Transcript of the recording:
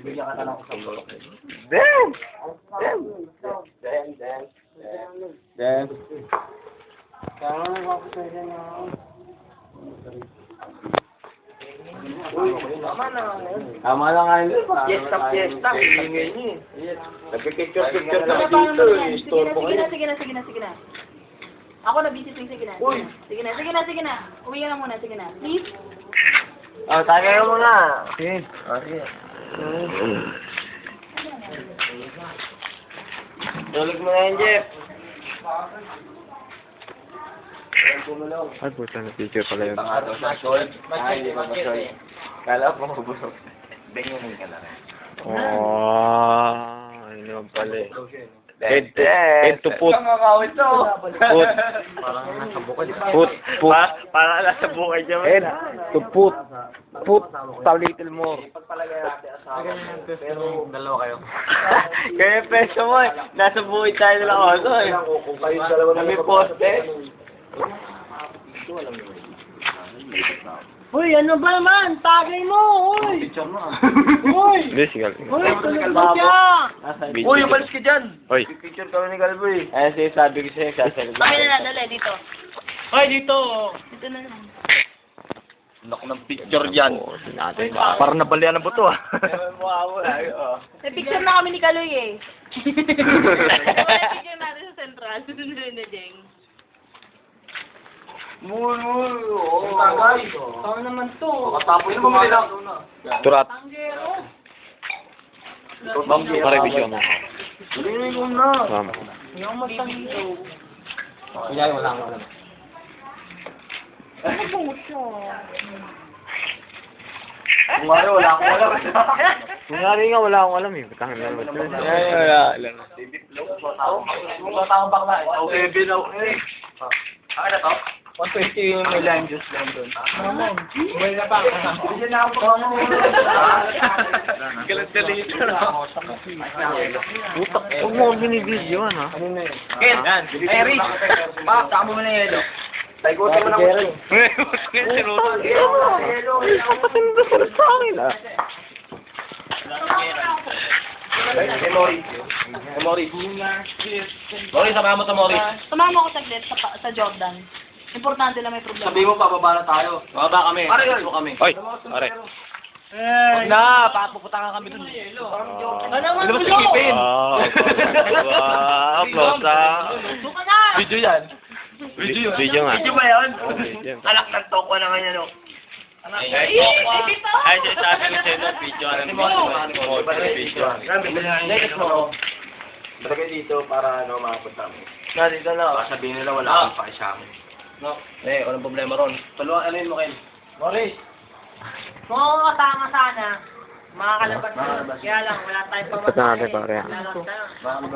Bibigyan ka na ng isang bulok. Dance! Dance! Tama na. Tama lang nga yun. Fiesta. Ingay niyo eh. Nagpipicture na dito eh. Store po kayo. Sige na. Ako na busy, sige na. Uy. Sige na. Uwi ka na muna, sige na. Please. Oh, tayo kayo muna. Sige. Sige. Tulog mo na yan, Jeff. Ay, puta na picture pala yun. Baka daw siya short. Ay, hindi pa ba short? Kala ko mabulok. Bengunin ka lang. Oh, ano naman pala eh. Head to foot. Ang kakawit to. Foot. Parang nasa bukid. Foot. Parang nasa bukay dyan. Head to foot. Foot. A little more. Pagpalagay natin asawa. Pero dalawa kayo. Kaya peso mo eh. Nasa bukid tayo nila oso eh. Kung kayo dalawa na May poste. Uy, ano ba naman? Tagay mo, uy! Picture mo ah. Uy! Hindi, sigal. Tulog mo siya! Uy, umalis ka dyan. Oy. Picture kami ni Galbo eh. Ayun siya sabi ko sa'yo, sasalit. Ay, dali, dito. Uy, dito! Dito na lang. Naku ng picture dyan. Natin. Parang nabalian na buto ah. Mukha mo lang. May picture na kami ni Kaloy eh. Wala picture natin sa central. Na Jeng. Tagay. Tama naman to. Makatapos na mamali lang. Turat. Tanggero. Pare, video mo. Hindi ko na. Ma'am. Yung magtanggero. Kunyari wala akong alam. Ano po siya? Kumari, wala akong alam. Nangyari nga, wala akong alam eh. Batang na naman. Ay, wala. Mga taong bakla eh. Okay, bilaw eh. Ano na to? 120 yung may lime juice lang doon. Buhay na pa. Hindi na ako galat ka dito. Putak. Huwag mo binibidyo, ano? Ken, ay Rich. Pa, saka mo na yelo. Taigutin mo na ko. Kapatindo sila sa akin, ah. Morris, sama mo to Morris. Tumama ko saglit sa Jordan. Importante lang may problema. Sabi mo, pababa na tayo. Bababa kami. Pare, kami. Oy, pare. Huwag na, papuputangan kami dun. Ano naman Ano ba gulo? sikipin? Wow, close up. Suka na! Video yan. Video nga. Video ba yan? Oh, video. Alak ng tokwa na ngayon, no? Ay, dito! Ay, sabi ko sa'yo, video. Ano mo? Video. Next mo. Balagay dito para makapunta mo. Na, dito na. Baka sabihin nila wala akong pakisama. No? Walang problema ron. Paluan, ano yun mo, Ken? Morris! Kung kasama sana, makakalabas na. Kaya lang, wala tayong Ito natin, pare. Lalabas tayo.